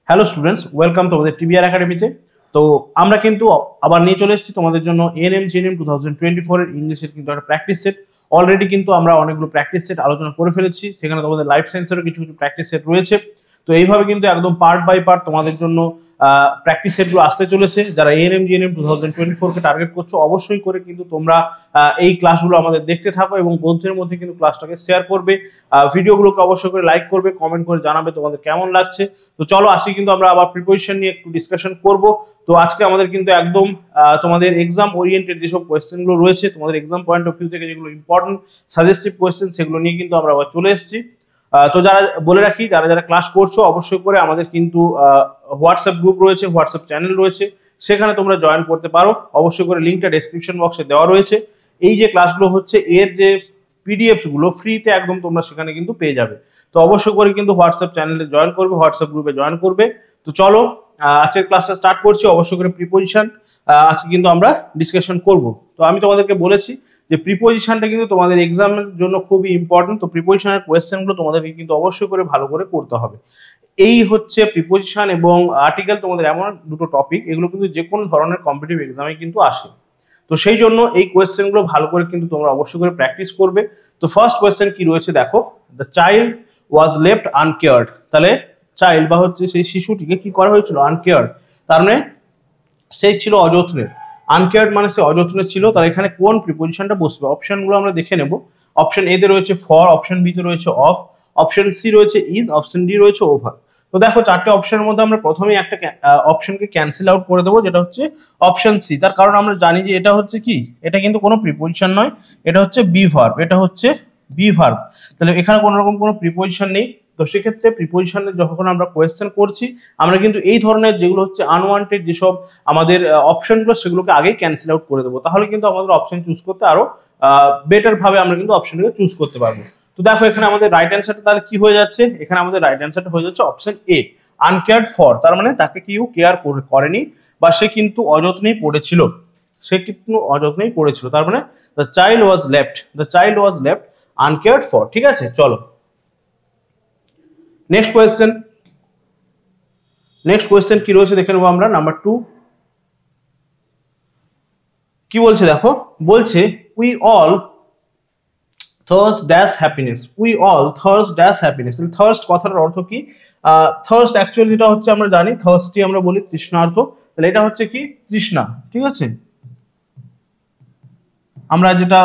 Hello students, welcome তোমাদের TBR একাডেমিতে। তো আমরা কিন্তু আবার নিয়ে চলে এসেছি তোমাদের জন্য এএনএম জিএনএম 2024 এর ইংলিশের কিন্তু একটা প্র্যাকটিস সেট। অলরেডি কিন্তু আমরা অনেকগুলো প্র্যাকটিস সেট আলোচনা করে ফেলেছি, সেখানে তোমাদের লাইফ সায়েন্সেরও কিছু কিছু প্র্যাকটিস সেট রয়েছে। তো এইভাবে কিন্তু একদম পার্ট বাই পার্ট তোমাদের জন্য প্র্যাকটিস সেটগুলো আসতে চলেছে। যারা এএনএম জিএনএম 2024 কে টার্গেট করছো, অবশ্যই করে কিন্তু তোমরা এই ক্লাসগুলো আমাদের দেখতে থাকো এবং বন্ধুদের মধ্যে কিন্তু ক্লাসটাকে শেয়ার করবে। ভিডিওগুলোকে অবশ্যই করে লাইক করবে, কমেন্ট করে জানাবে তোমাদের কেমন লাগছে। তো চলো আসি, কিন্তু আমরা আবার প্রিপারেশন নিয়ে একটু ডিসকাশন করব। তো আজকে আমাদের কিন্তু একদম তোমাদের এক্সাম ওরিয়েন্টেড যেসব কোয়েশ্চেনগুলো রয়েছে, তোমাদের এক্সাম পয়েন্ট অফ ভিউ থেকে যেগুলো ইম্পর্টেন্ট সাজেস্টিভ কোয়েশ্চেন, সেগুলো নিয়ে কিন্তু আমরা আবার চলে এসেছি। তো যারা বলে রাখি, যারা যারা ক্লাস করছো অবশ্যই করে আমাদের কিন্তু হোয়াটসঅ্যাপ গ্রুপ রয়েছে, হোয়াটসঅ্যাপ চ্যানেল রয়েছে, সেখানে তোমরা জয়েন করতে পারো। অবশ্যই করে লিঙ্কটা ডেসক্রিপশন বক্সে দেওয়া রয়েছে। এই যে ক্লাসগুলো হচ্ছে, এর যে পিডিএফ গুলো ফ্রিতে একদম তোমরা সেখানে কিন্তু পেয়ে যাবে। তো অবশ্যই করে কিন্তু হোয়াটসঅ্যাপ চ্যানেলে জয়েন করবে, হোয়াটসঅ্যাপ গ্রুপে জয়েন করবে। তো চলো আজকের ক্লাসটা স্টার্ট করছি। অবশ্যই করে প্রিপোজিশন আজকে কিন্তু আমরা ডিসকাশন করব। তো আমি তোমাদেরকে বলেছি যে প্রিপোজিশনটা কিন্তু তোমাদের এক্সামের জন্য খুবই ইম্পর্টেন্ট। তো প্রিপোজিশনের কোয়েশ্চেনগুলো তোমাদেরকে কিন্তু অবশ্যই করে ভালো করে করতে হবে। এই হচ্ছে প্রিপোজিশন এবং আর্টিকেল, তোমাদের এমন দুটো টপিক, এগুলো কিন্তু যে কোনো ধরনের কম্পিটিটিভ এক্সামে কিন্তু আসে। তো সেই জন্য এই কোয়েশ্চেনগুলো ভালো করে কিন্তু তোমরা অবশ্যই করে প্র্যাকটিস করবে। তো ফার্স্ট কোয়েশ্চেন কি রয়েছে দেখো, দ্য চাইল্ড ওয়াজ লেফট আনকেয়ার্ড। তাহলে চাইল্ড বা হচ্ছে সেই শিশুটিকে কি করা হয়েছিল? আনকেয়ার্ড, তার মানে সেই ছিল অযত্নের। আনকেয়ার্ড মানে সে অযত্নের ছিল। তাহলে এখানে কোন প্রিপোজিশনটা বসবে? অপশনগুলো আমরা দেখে নেব। অপশন এ তে রয়েছে ফর, অপশন বি তে রয়েছে অফ, অপশন সি রয়েছে ইজ, অপশন ডি রয়েছে ওভার। তো দেখো চারটে অপশনের মধ্যে আমরা প্রথমেই একটা অপশনকে ক্যান্সেল আউট করে দেবো, যেটা হচ্ছে অপশন সি। তার কারণ আমরা জানি যে এটা হচ্ছে কি, এটা কিন্তু কোনো প্রিপোজিশন নয়, এটা হচ্ছে বি ভার্ব, এটা হচ্ছে বি ভার্ব। তাহলে এখানে কোনো রকম কোনো প্রিপোজিশন নেই। তো সেক্ষেত্রে প্রিপোজিশনে যখন আমরা কোয়েশ্চেন করছি, আমরা কিন্তু এই ধরনের যেগুলো হচ্ছে আনওয়ান্টেড যেসব আমাদের অপশনগুলো, সেগুলোকে আগেই ক্যান্সেল আউট করে দেবো। তাহলে কিন্তু আমাদের অপশন চুজ করতে আরো বেটার ভাবে আমরা কিন্তু অপশনটাকে চুজ করতে পারবো। তো দেখো এখানে আমাদের রাইট অ্যান্সারটা তাহলে কি হয়ে যাচ্ছে? এখানে আমাদের রাইট অ্যান্সারটা হয়ে যাচ্ছে অপশন এ, আনকেয়ার্ড ফর। তার মানে তাকে কেউ কেয়ার করেনি বা সে কিন্তু অযত্নেই পড়েছিল, সে কিন্তু অযত্নেই পড়েছিল। তার মানে the child was left, the child was left uncared for. ঠিক আছে, চলো নেক্সট কোয়েশ্চেন। নেক্সট কোয়েশ্চেন কি রয়েছে দেখে নেবো আমরা। নাম্বার 2 কি বলছে দেখো, বলছে we all thirst dash happiness. We all thirst dash happiness. Thirst কথাটার অর্থ কি? থার্স্ট অ্যাকচুয়ালি এটা হচ্ছে, আমরা জানি থার্স্টি আমরা বলি তৃষ্ণার্ত। তাহলে এটা হচ্ছে কি? তৃষ্ণা। ঠিক আছে, আমরা যেটা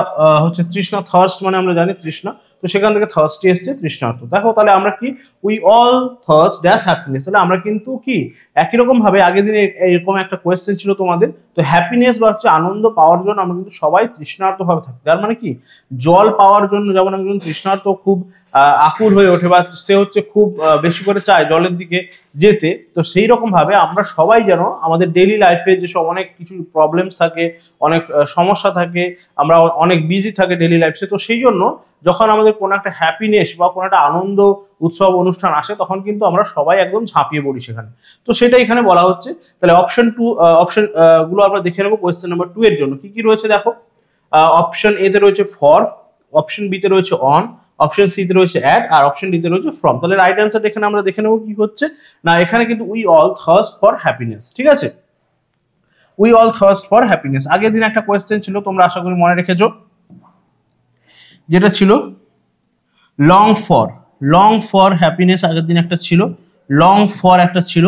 হচ্ছে তৃষ্ণা, থার্স্ট মানে আমরা জানি তৃষ্ণা, তো সেখান থেকে থার্স্টি এসছে তৃষ্ণার্ত। দেখো তাহলে আমরা কি, we all thirst dash happiness. তাহলে আমরা কিন্তু কি একই রকম ভাবে আগের দিনে এরকম একটা কোয়েশ্চেন ছিল তোমাদের, তো হ্যাপিনেস বা হচ্ছে আনন্দ পাওয়ার জন্য আমরা কিন্তু সবাই তৃষ্ণার্ত ভাবে থাকি। তার মানে কি, জল পাওয়ার জন্য যেমন একজন তৃষ্ণার্ত খুব আকুল হয়ে ওঠে বা সে হচ্ছে খুব বেশি করে চায় জলের দিকে যেতে, তো সেই রকম ভাবে আমরা সবাই যেন আমাদের ডেইলি লাইফে যেসব অনেক কিছু প্রবলেমস থাকে, অনেক সমস্যা থাকে, আমরা অনেক বিজি থাকে ডেইলি লাইফে, তো সেই জন্য যখন আমাদের কোনো একটা হ্যাপিনেস বা কোনো একটা আনন্দ উৎসব অনুষ্ঠান আসে, তখন কিন্তু আমরা সবাই একদম ঝাঁপিয়ে পড়ি সেখানে। তো সেটা এখানে বলা হচ্ছে। তাহলে অপশন গুলো আমরা দেখে নেবো কোয়েশ্চেন নাম্বার 2 এর জন্য কি কি রয়েছে দেখো। অপশন এ তে রয়েছে ফর, অপশন বি তে রয়েছে অন, অপশন সি তে রয়েছে অ্যাট, আর অপশন ডি তে রয়েছে ফ্রম। তাহলে রাইট অ্যান্সার এখানে আমরা দেখে নেবো কি হচ্ছে না, এখানে কিন্তু we all thirst for happiness. ঠিক আছে, we all thirst for happiness. আগের দিন একটা কোয়েশ্চেন ছিল, তোমরা আশা করি মনে রেখেছো, যেটা ছিল long for. Long for happiness আগের দিন একটা ছিল, লং ফর একটা ছিল।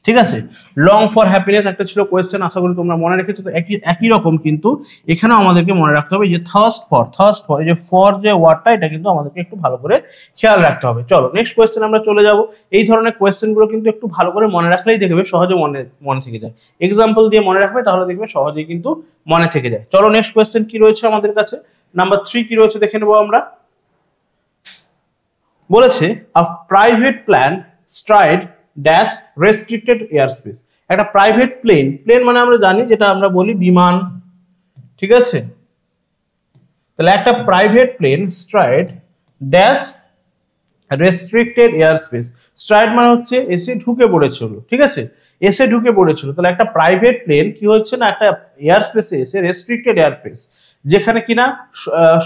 ঠিক আছে, লং ফর হ্যাপিনেস একটা ছিল কোয়েশ্চেন, আশা করি তোমরা মনে রেখেছো। তো একই রকম কিন্তু এখানেও আমাদেরকে মনে রাখতে হবে যে থার্স্ট ফর, এই যে ফর যে ওয়ার্ডটা, এটা কিন্তু আমাদেরকে একটু ভালো করে খেয়াল রাখতে হবে। চলো নেক্সট কোয়েশ্চেন আমরা চলে যাব। এই ধরনের কোয়েশ্চেন গুলো কিন্তু একটু ভালো করে মনে রাখলেই দেখবে সহজে মনে থেকে যায়। এক্সাম্পল দিয়ে মনে রাখবে, তাহলে দেখবে সহজেই কিন্তু মনে থেকে যায়। চলো নেক্সট কোয়েশ্চেন কি রয়েছে আমাদের কাছে। নাম্বার 3 কি রয়েছে দেখে নেবো আমরা। বলেছে a private plane strayed dash restricted air space. একটা প্রাইভেট প্লেন, প্লেন মানে আমরা জানি যেটা আমরা বলি বিমান। ঠিক আছে, তাহলে একটা private plane stride dash restricted air space. Stride মানে হচ্ছে এসে ঢুকে পড়েছিল। ঠিক আছে, এসে ঢুকে পড়েছিল। তাহলে একটা প্রাইভেট প্লেন কি হচ্ছে না, একটা এয়ার স্পেসে এসে রেস্ট্রিক্টেড এয়ার স্পেস, যেখানে কিনা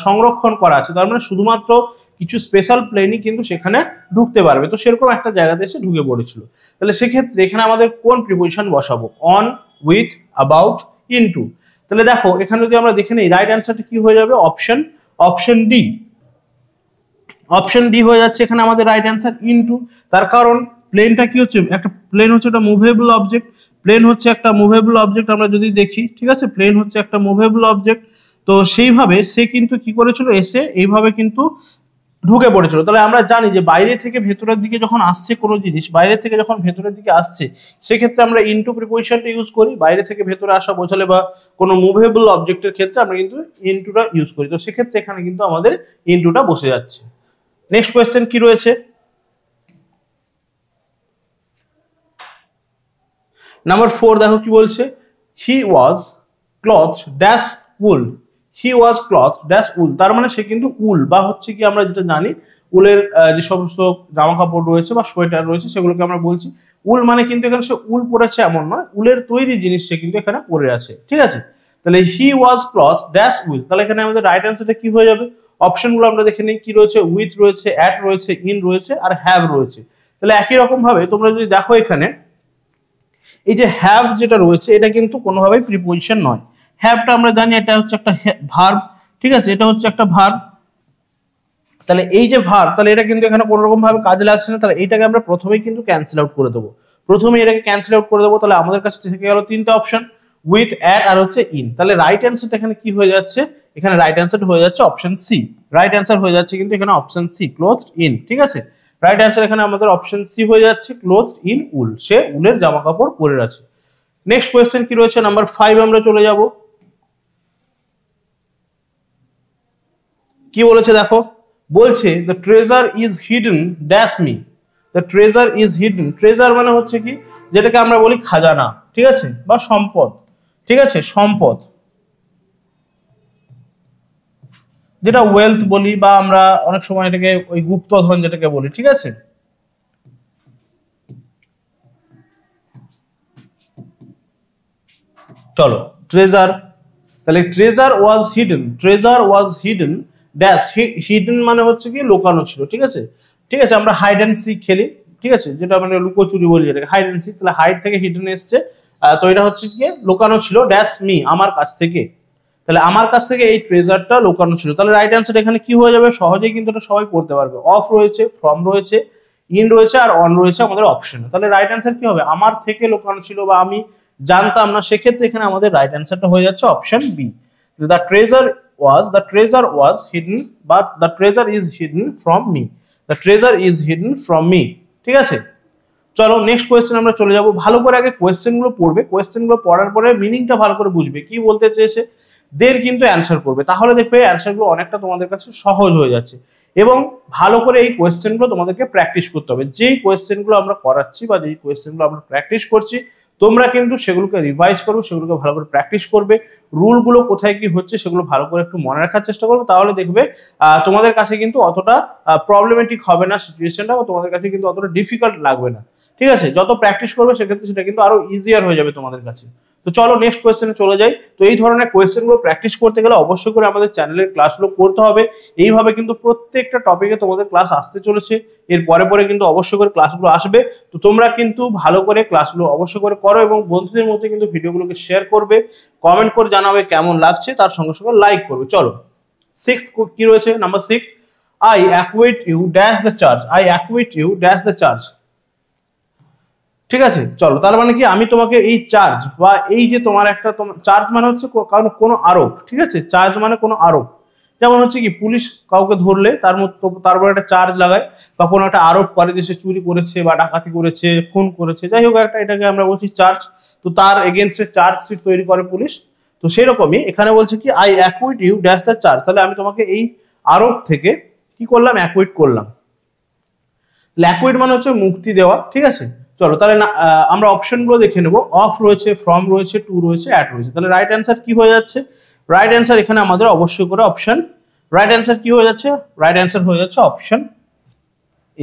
সংরক্ষণ করা আছে, তার মানে শুধুমাত্র কিছু স্পেশাল প্লেনই কিন্তু সেখানে ঢুকতে পারবে। তো সেরকম একটা জায়গাতে এসে ঢুকে পড়েছিল। তাহলে সেক্ষেত্রে এখানে আমাদের কোন প্রিপোজিশন বসাবো? On, with, about, into. তাহলে দেখো এখানে যদি আমরা দেখে নিই, রাইট অ্যান্সারটা কি হয়ে যাবে? Option D. অপশন ডি হয়ে যাচ্ছে এখানে আমাদের রাইট অ্যান্সার, ইনটু। তার কারণ প্লেনটা কি হচ্ছে? একটা প্লেন হচ্ছে একটা মুভেবল অবজেক্ট। প্লেন হচ্ছে একটা মুভেবল অবজেক্ট, আমরা যদি দেখি, ঠিক আছে, প্লেন হচ্ছে একটা মুভেবল অবজেক্ট। তো সেইভাবে সে কিন্তু কি করেছিল, এসে এইভাবে কিন্তু ঢুকে পড়েছিল। তাহলে আমরা জানি যে বাইরে থেকে ভেতরের দিকে যখন আসছে কোনো জিনিস, বাইরে থেকে যখন ভেতরের দিকে আসছে, সেক্ষেত্রে আমরা ইনটু প্রিপোজিশনটা ইউজ করি। বাইরে থেকে ভেতরে আসা বোঝালে বা কোনো মুভেবল অবজেক্টের ক্ষেত্রে আমরা কিন্তু ইনটুটা ইউজ করি। তো সেক্ষেত্রে এখানে কিন্তু আমাদের ইনটুটা বসে যাচ্ছে। নেক্সট কোয়েশ্চেন কি রয়েছে? নাম্বার 4 দেখো কি বলছে, হি ওয়াজ ক্লথ ড্যাশ উল। হি ওয়াজ ক্লথ ড্যাশ উল, তার মানে সে কিন্তু উল বা হচ্ছে কি আমরা যেটা জানি উলের যে সমস্ত জামা কাপড় রয়েছে বা সোয়েটার রয়েছে সেগুলোকে আমরা বলছি উল। মানে কিন্তু এখানে সে উল পরেছে এমন নয়, উলের তৈরি জিনিস সে কিন্তু এখানে পরে আছে, ঠিক আছে। তাহলে হি ওয়াজ ক্লথ ড্যাশ উল, তাহলে এখানে আমাদের রাইট অ্যান্সারটা কি হয়ে যাবে? অপশনগুলো আমরা দেখে নিই কি রয়েছে। উইথ রয়েছে, অ্যাট রয়েছে, ইন রয়েছে আর হ্যাভ রয়েছে। তাহলে একই রকম ভাবে তোমরা যদি দেখো এখানে এই যে হ্যাভ যেটা রয়েছে এটা কিন্তু কোনোভাবেই প্রিপোজিশন নয়। হ্যাভটা আমরা জানি এটা হচ্ছে একটা ভার্ব, ঠিক আছে, এটা হচ্ছে একটা ভার্ব। তাহলে এই যে ভার্ব, তাহলে এটা কিন্তু এখানে কোনো রকম ভাবে কাজে লাগছে না। তাহলে এইটাকে আমরা প্রথমেই কিন্তু ক্যান্সেল আউট করে দেবো, প্রথমেই এটাকে ক্যান্সেল আউট করে দেবো। তাহলে আমাদের কাছে থেকে গেল তিনটা অপশন, উইথ, অ্যাট আর হচ্ছে ইন। তাহলে রাইট অ্যান্সারটা এখানে কি হয়ে যাচ্ছে? এখানে রাইট অ্যান্সার হয়ে যাচ্ছে অপশন সি। রাইট অ্যান্সার হয়ে যাচ্ছে কিন্তু এখানে অপশন সি, ক্লোথড ইন, ঠিক আছে। রাইট অ্যান্সার এখানে আমাদের অপশন সি হয়ে যাচ্ছে, ক্লোথড ইন উল, সে উলের জামা কাপড় পরে আছে। নেক্সট কোয়েশ্চেন কি রয়েছে? নাম্বার 5 আমরা চলে যাব। কি বলেছে দেখো, বলছে the treasure is hidden dash me. The treasure is hidden, treasure মানে হচ্ছে কি যেটাকে আমরা বলি খাজানা, ঠিক আছে, বা সম্পদ, ঠিক আছে, সম্পদ, যেটা ওয়েলথ বলি বা আমরা অনেক সময় এটাকে ওই গুপ্তধন যেটাকে বলি, ঠিক আছে। চলো ট্রেজার, তাহলে treasure was hidden, treasure was hidden dash, hidden মানে হচ্ছে কি লুকানো ছিল, ঠিক আছে। ঠিক আছে, আমরা হাইড অ্যান্ড সিক খেলি, ঠিক আছে, যেটা মানে লুকোচুরি বলি যেটাকে হাইড অ্যান্ড সিক। তাহলে হাইড থেকে হিডেন এসছে, তো এটা হচ্ছে কি লুকানো ছিল ড্যাশ মি, আমার কাছ থেকে। তাহলে আমার কাছ থেকে এই ট্রেজারটা লুকানো ছিল। তাহলে রাইট অ্যান্সার এখানে কি হয়ে যাবে? সহজেই কিন্তু এটা সবাই করতে পারবে। অফ রয়েছে, ফ্রম রয়েছে, ইন রয়েছে আর অন রয়েছে আমাদের অপশনে। তাহলে রাইট অ্যান্সার কি হবে? আমার থেকে লুকানো ছিল বা আমি জানতাম না, সেক্ষেত্রে এখানে আমাদের রাইট অ্যান্সারটা হয়ে যাচ্ছে option B. The treasure was hidden but the treasure is hidden from me. The treasure is hidden from me, ঠিক আছে। চলো নেক্সট কোয়েশ্চেন আমরা চলে যাব। ভালো করে আগে কোয়েশ্চেনগুলো পড়বে, কোয়েশ্চেনগুলো পড়ার পরে মিনিংটা ভালো করে বুঝবে কি বলতে চেয়েছে, দের কিন্তু অ্যান্সার করবে। তাহলে দেখবে অ্যান্সারগুলো অনেকটা তোমাদের কাছে সহজ হয়ে যাচ্ছে। এবং ভালো করে এই কোয়েশ্চেনগুলো তোমাদেরকে প্র্যাকটিস করতে হবে। যেই কোয়েশ্চেনগুলো আমরা করাচ্ছি বা যেই কোয়েশ্চেনগুলো আমরা প্র্যাকটিস করছি, তোমরা কিন্তু সেগুলোকে রিভাইজ করবে, সেগুলোকে ভালো করে প্র্যাকটিস করবে। রুলগুলো কোথায় কি হচ্ছে সেগুলো ভালো করে একটু মনে রাখার চেষ্টা করবে। তাহলে দেখবে তোমাদের কাছে কিন্তু অতটা প্রবলেমেটিক হবে না সিচুয়েশনটা, বা তোমাদের কাছে কিন্তু অতটা ডিফিকাল্ট লাগবে না, ঠিক আছে। যত প্র্যাকটিস করবে সেক্ষেত্রে সেটা কিন্তু আরো ইজিয়ার হয়ে যাবে তোমাদের কাছে। তো চলো নেক্সট কোয়েশ্চেনে চলে যাই। তো এই ধরনের কোয়েশ্চেনগুলো প্র্যাকটিস করতে গেলে অবশ্যই করে আমাদের চ্যানেলের ক্লাসগুলো করতে হবে। এইভাবে কিন্তু প্রত্যেকটা টপিকে তোমাদের ক্লাস আসতে চলেছে, এর পরে পরে কিন্তু অবশ্যই করে ক্লাসগুলো আসবে। তো তোমরা কিন্তু ভালো করে ক্লাসগুলো অবশ্যই করে করো এবং বন্ধুদের মধ্যে কিন্তু ভিডিওগুলোকে শেয়ার করবে, কমেন্ট করে জানাবে কেমন লাগছে, তার সঙ্গে সঙ্গে লাইক করবে। চলো 6 কি রয়েছে? Number 6, I acquit you dash the charge. I acquit you dash the charge, ঠিক আছে। চলো, তার মানে কি আমি তোমাকে এই চার্জ বা এই যে তোমার একটা চার্জ মানে হচ্ছে কোনো আরোপ, ঠিক আছে। চার্জ মানে কোনো আরোপ, যেমন হচ্ছে কি পুলিশ কাউকে ধরলে তারপর একটা চার্জ লাগায় বা কোনো একটা আরোপ করে যে সে চুরি করেছে বা ডাকাতি করেছে, খুন করেছে, যাই হোক একটা, এটাকে আমরা বলছি চার্জ। তো তার এগেনস্টে চার্জশিট তৈরি করে পুলিশ। তো সেরকমই এখানে বলছে কি I acquit you dash the charge. তাহলে আমি তোমাকে এই আরোপ থেকে কি করলাম? অ্যাকুইট করলাম। অ্যাকুইট মানে হচ্ছে মুক্তি দেওয়া, ঠিক আছে। চলো তাহলে আমরা অপশনগুলো দেখে নেবো। অফ রয়েছে, ফ্রম রয়েছে, টু রয়েছে, অ্যাট রয়েছে। তাহলে রাইট অ্যান্সার কি হয়ে যাচ্ছে? রাইট অ্যান্সার এখানে আমাদের অবশ্যই করে অপশন, রাইট অ্যান্সার কি হয়ে যাচ্ছে? রাইট অ্যান্সার হয়ে যাচ্ছে অপশন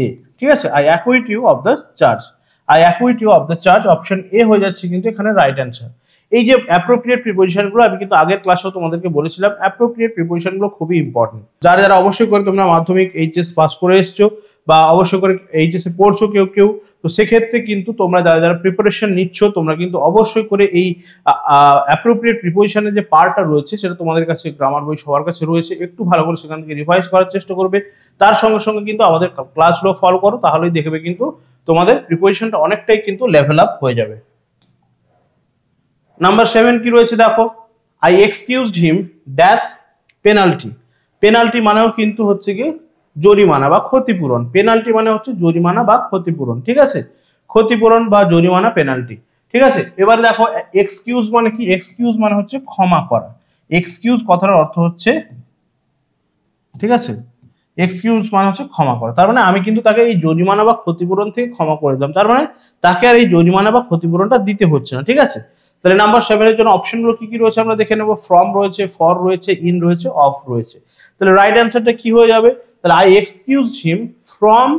এ, ঠিক আছে। I acquit you of the charge, I acquit you of the charge, option এ হয়ে যাচ্ছে কিন্তু এখানে রাইট অ্যান্সার। এই যে অ্যাপ্রোপ্রিয়েট প্রিপোজিশনগুলো আমি কিন্তু আগের ক্লাসেও তোমাদেরকে বলেছিলাম, অ্যাপ্রোপ্রিয়েট প্রিপোজিশনগুলো খুবই ইম্পর্টেন্ট। যারা যারা অবশ্যই করে তোমরা মাধ্যমিক এইচএস পাস করে এসছো বা অবশ্যই করে এইচএস এ পড়ছো কেউ কেউ, তো সেক্ষেত্রে কিন্তু তোমরা যারা যারা প্রিপারেশন নিচ্ছ তোমরা কিন্তু অবশ্যই করে এই অ্যাপ্রোপ্রিয়েট প্রিপোজিশনের যে পার্টটা রয়েছে সেটা তোমাদের কাছে গ্রামার বই সবার কাছে রয়েছে, একটু ভালো করে সেখান থেকে রিভাইজ করার চেষ্টা করবে। তার সঙ্গে সঙ্গে কিন্তু আমাদের ক্লাসগুলো ফলো করো, তাহলেই দেখবে কিন্তু তোমাদের প্রিপোজিশনটা অনেকটাই কিন্তু লেভেল আপ হয়ে যাবে। নাম্বার 7 কি রয়েছে দেখো, I excused him dash penalty. Penalty মানেও কিন্তু হচ্ছে কি জরিমানা বা ক্ষতিপূরণ। পেনাল্টি মানে হচ্ছে জরিমানা বা ক্ষতিপূরণ, ঠিক আছে, ক্ষতিপূরণ বা জরিমানা পেনাল্টি, ঠিক আছে। এবার দেখো এক্সকিউজ মানে কি, এক্সকিউজ মানে হচ্ছে ক্ষমা করা। এক্সকিউজ কথার অর্থ হচ্ছে, ঠিক আছে, এক্সকিউজ মানে হচ্ছে ক্ষমা করা। তার মানে আমি কিন্তু তাকে এই জরিমানা বা ক্ষতিপূরণ থেকে ক্ষমা করে দিলাম, তার মানে তাকে আর এই জরিমানা বা ক্ষতিপূরণটা দিতে হচ্ছে না, ঠিক আছে। তাহলে নাম্বার 7 এর জন্য অপশনগুলো কি কি রয়েছে আমরা দেখে নেব। ফ্রম রয়েছে, ফর রয়েছে, ইন রয়েছে, অফ রয়েছে। তাহলে রাইট অ্যান্সারটা কি হয়ে যাবে, তাহলে I excused him from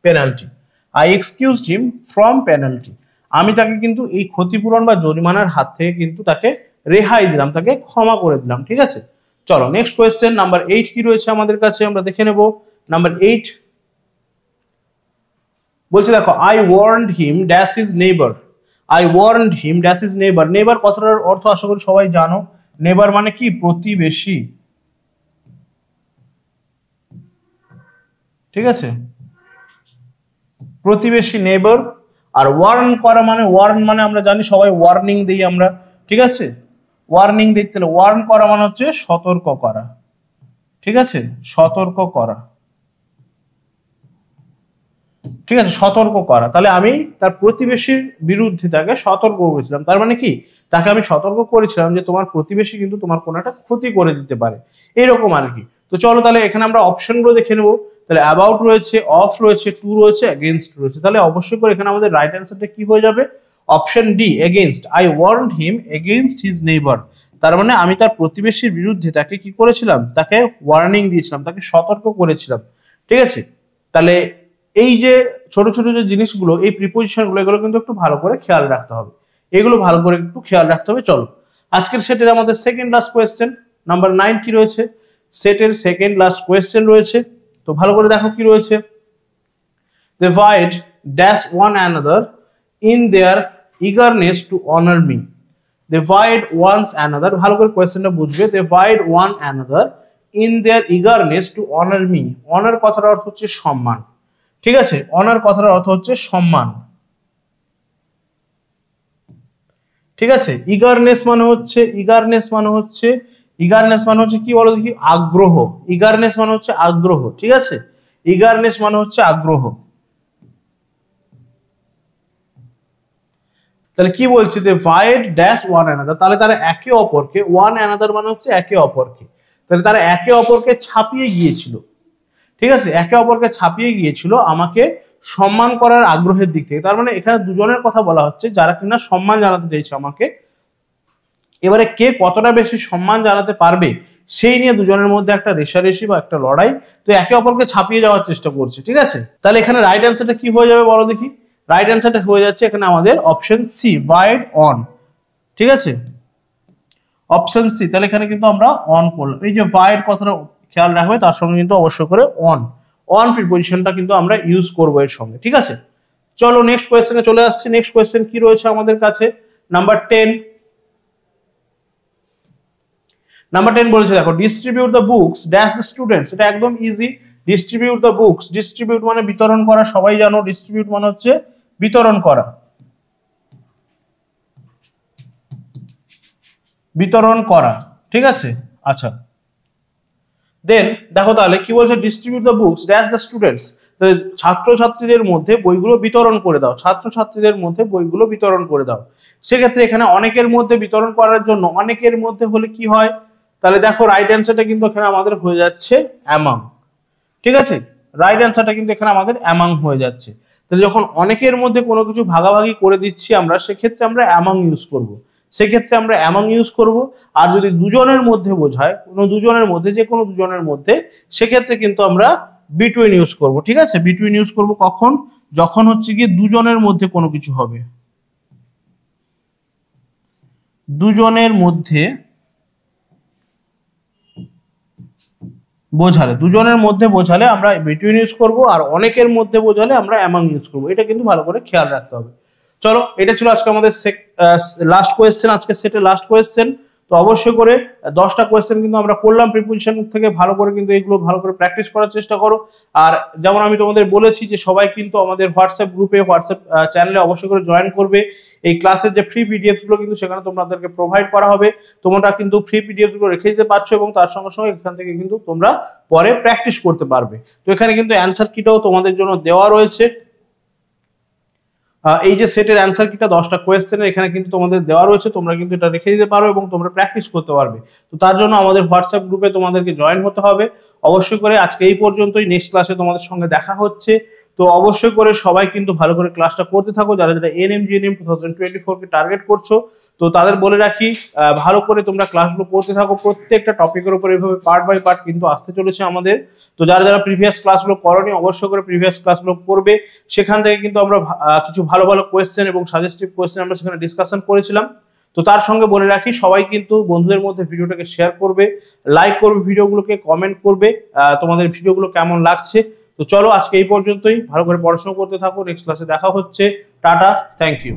penalty. I excused him from penalty, আমি তাকে কিন্তু এই ক্ষতিপূরণ বা জরিমানার হাত থেকে কিন্তু তাকে রেহাই দিলাম, তাকে ক্ষমা করে দিলাম, ঠিক আছে। চলো নেক্সট কোয়েশ্চেন নাম্বার 8 কি রয়েছে আমাদের কাছে আমরা দেখে নেব। নাম্বার 8 বলছে দেখো, I warned him dash his neighbour. I warned him dash his neighbour. Neighbour কথাটার অর্থ আশা করি সবাই জানো। নেইবার মানে কি প্রতিবেশী, ঠিক আছে, প্রতিবেশী নেইবার। আর ওয়ার্ন করা মানে, ওয়ার্ন মানে আমরা জানি সবাই ওয়ার্নিং দিই আমরা, ঠিক আছে, ওয়ার্নিং দিই। তাহলে ওয়ার্ন করা মানে হচ্ছে সতর্ক করা, ঠিক আছে, সতর্ক করা, ঠিক আছে, সতর্ক করা। তাহলে আমি তার প্রতিবেশীর বিরুদ্ধে তাকে সতর্ক করেছিলাম, তার মানে কি তাকে আমি সতর্ক করেছিলাম যে তোমার প্রতিবেশী কিন্তু তোমার কোনো একটা ক্ষতি করে দিতে পারে, এরকম আর কি। তো চলো তাহলে এখানে আমরা অপশনগুলো দেখে নেবো। তাহলে অ্যাবাউট রয়েছে, অফ রয়েছে, টু রয়েছে, এগেইনস্ট রয়েছে। তাহলে অবশ্যই করে এখানে আমাদের রাইট অ্যান্সারটা কি হয়ে যাবে, option D, against. I warned him against his neighbour. তার মানে আমি তার প্রতিবেশীর বিরুদ্ধে তাকে কি করেছিলাম, তাকে ওয়ার্নিং দিয়েছিলাম, তাকে সতর্ক করেছিলাম, ঠিক আছে। তাহলে এই যে ছোট ছোট যে জিনিসগুলো, এই প্রিপোজিশনগুলো, এগুলো কিন্তু একটু ভালো করে খেয়াল রাখতে হবে, এগুলো ভালো করে একটু খেয়াল রাখতে হবে। চলো আজকের সেটের আমাদের সেকেন্ড লাস্ট কোয়েশ্চেন নাম্বার 9 কি রয়েছে, সেটের সেকেন্ড লাস্ট কোয়েশ্চেন রয়েছে। তো ভালো করে দেখো কি রয়েছে, they vied dash one another in their eagerness to honor me. they vied once another, ভালো করে কোয়েশ্চেনটা বুঝবে। they vied one another in their eagerness to honor me. honor কথার অর্থ হচ্ছে সম্মান, ঠিক আছে, অনার কথার অর্থ হচ্ছে সম্মান, ঠিক আছে। ইগারনেস মানে হচ্ছে, ইগারনেস মানে হচ্ছে, ইগারনেস মানে হচ্ছে কি বলো দেখি, আগ্রহ। ইগারনেস মানে হচ্ছে আগ্রহ, ঠিক আছে, ইগারনেস মানে হচ্ছে আগ্রহ। তাহলে কি বলছে, যে ভাইড ড্যাশ ওয়ান অ্যানাদার, তাহলে তারা একে অপরকে, ওয়ান অ্যানাদার মানে হচ্ছে একে অপরকে, তাহলে তারা একে অপরকে ছাপিয়ে গিয়েছিল, ঠিক আছে, একে অপরকে ছাপিয়ে গিয়েছিল আমাকে সম্মান করার আগ্রহের দিক থেকে। তার মানে এখানে দুজনের কথা বলা হচ্ছে যারা কিনা সম্মান জানাতে চাইছে আমাকে। এবারে কে কতটা বেশি সম্মান জানাতে পারবে সেই নিয়ে দুজনের মধ্যে একটা রেষারেষি বা একটা লড়াই, তো একে অপরকে ছাপিয়ে যাওয়ার চেষ্টা করছে, ঠিক আছে। তাহলে এখানে রাইট অ্যান্সারটা কি হয়ে যাবে বলো দেখি, রাইট অ্যান্সারটা হয়ে যাচ্ছে এখানে আমাদের অপশন সি, ভাইড অন, ঠিক আছে, অপশন সি। তাহলে এখানে কিন্তু আমরা অন করলাম। এই যে ভাইড কথাটা খেয়াল রাখবে, তার সঙ্গে কিন্তু অবশ্যই করে অন, অন প্রিপোজিশনটা কিন্তু আমরা ইউজ করবো এর সঙ্গে, ঠিক আছে। চলো নেক্সট কোয়েশ্চেনে চলে আসছি। নেক্সট কোয়েশ্চেন কি রয়েছে আমাদের কাছে, নাম্বার 10। নাম্বার 10 বলেছে দেখো, distribute the books dash the students. এটা একদম easy. Distribute the books, distribute মানে বিতরণ করা, সবাই জানো ডিস্ট্রিবিউট মানে হচ্ছে বিতরণ করা, বিতরণ করা, ঠিক আছে। আচ্ছা দেন দেখো তাহলে কি বলছে, distribute the books dash the students. ছাত্রছাত্রীদের মধ্যে বইগুলো বিতরণ করে দাও, ছাত্রছাত্রীদের মধ্যে বইগুলো বিতরণ করে দাও। সেক্ষেত্রে এখানে অনেকের মধ্যে বিতরণ করার জন্য, অনেকের মধ্যে হলে কি হয়, তাহলে দেখো রাইট অ্যান্সারটা কিন্তু এখানে আমাদের হয়ে যাচ্ছে অ্যামাং, ঠিক আছে, রাইট অ্যান্সারটা কিন্তু এখানে আমাদের অ্যামাং হয়ে যাচ্ছে। তাহলে যখন অনেকের মধ্যে কোনো কিছু ভাগাভাগি করে দিচ্ছি আমরা, সেক্ষেত্রে আমরা অ্যামাং ইউজ করব, সেক্ষেত্রে আমরা অ্যামাং ইউজ করব। আর যদি দুজনের মধ্যে বোঝায়, কোনো দুজনের মধ্যে, যে কোনো দুজনের মধ্যে, সেক্ষেত্রে কিন্তু আমরা বিটুইন ইউজ করব, ঠিক আছে, বিটুইন ইউজ করব কখন, যখন হচ্ছে গিয়ে দুজনের মধ্যে কোনো কিছু হবে, দুজনের মধ্যে বোঝালে আমরা বিটুইন ইউজ করব, আর অনেকের মধ্যে বোঝালে আমরা অ্যামাং ইউজ করব। এটা কিন্তু ভালো করে খেয়াল রাখতে হবে। চলো, এটা ছিল আজকে আমাদের লাস্ট কোয়েশ্চেন, আজকে সেটের লাস্ট কোয়েশ্চেন। তো অবশ্যই করে 10টা কোয়েশ্চেন কিন্তু আমরা করলাম প্রিপোজিশন থেকে, ভালো করে কিন্তু এগুলো ভালো করে প্র্যাকটিস করার চেষ্টা করো। আর যেমন আমি তোমাদের বলেছি যে সবাই কিন্তু আমাদের হোয়াটসঅ্যাপ গ্রুপে, হোয়াটসঅ্যাপ চ্যানেলে অবশ্যই করে জয়েন করবে। এই ক্লাসের যে ফ্রি পিডিএফ গুলো কিন্তু সেখানে তোমাদেরকে প্রোভাইড করা হবে। তোমরা কিন্তু ফ্রি পিডিএফ গুলো রেখে দিতে পারছো এবং তার সঙ্গে সঙ্গে এখান থেকে কিন্তু তোমরা পরে প্র্যাকটিস করতে পারবে। তো এখানে কিন্তু অ্যান্সার কিটাও তোমাদের জন্য দেওয়া রয়েছে। এই যে সেটের অ্যান্সার কিটা 10টা কোয়েশ্চেনের এখানে কিন্তু তোমাদের দেওয়া রয়েছে, তোমরা কিন্তু এটা রেখে দিতে পারো এবং তোমরা প্র্যাকটিস করতে পারবে। তো তার জন্য আমাদের হোয়াটসঅ্যাপ গ্রুপে তোমাদেরকে জয়েন হতে হবে অবশ্যই করে। আজকে এই পর্যন্তই, নেক্সট ক্লাসে তোমাদের সঙ্গে দেখা হচ্ছে। তো অবশ্যই করে সবাই কিন্তু ভালো করে ক্লাসটা করতে থাকো, যারা যারা এএনএম জিএনএম 2024 কে টার্গেট করছো। তো তাদের বলে রাখি, ভালো করে তোমরা ক্লাসগুলো করতে থাকো। প্রত্যেকটা টপিকের উপর এইভাবে পার্ট বাই পার্ট কিন্তু আসতে চলেছে আমাদের। তো যারা যারা প্রিভিয়াস ক্লাসগুলো করোনি অবশ্যই করে প্রিভিয়াস ক্লাসগুলো করবে। সেখান থেকে কিন্তু আমরা কিছু ভালো ভালো কোয়েশ্চেন এবং সাজেস্টিভ কোয়েশ্চেন আমরা সেখানে ডিসকাশন করেছিলাম। তো তার সঙ্গে বলে রাখি, সবাই কিন্তু বন্ধুদের মধ্যে ভিডিওটাকে শেয়ার করবে, লাইক করবে ভিডিওগুলোকে, কমেন্ট করবে তোমাদের ভিডিওগুলো কেমন লাগছে। তো চলো, আজকে এই পর্যন্তই। ভালো করে পড়াশোনা করতে থাকো, নেক্সট ক্লাসে দেখা হচ্ছে। Tata, thank you.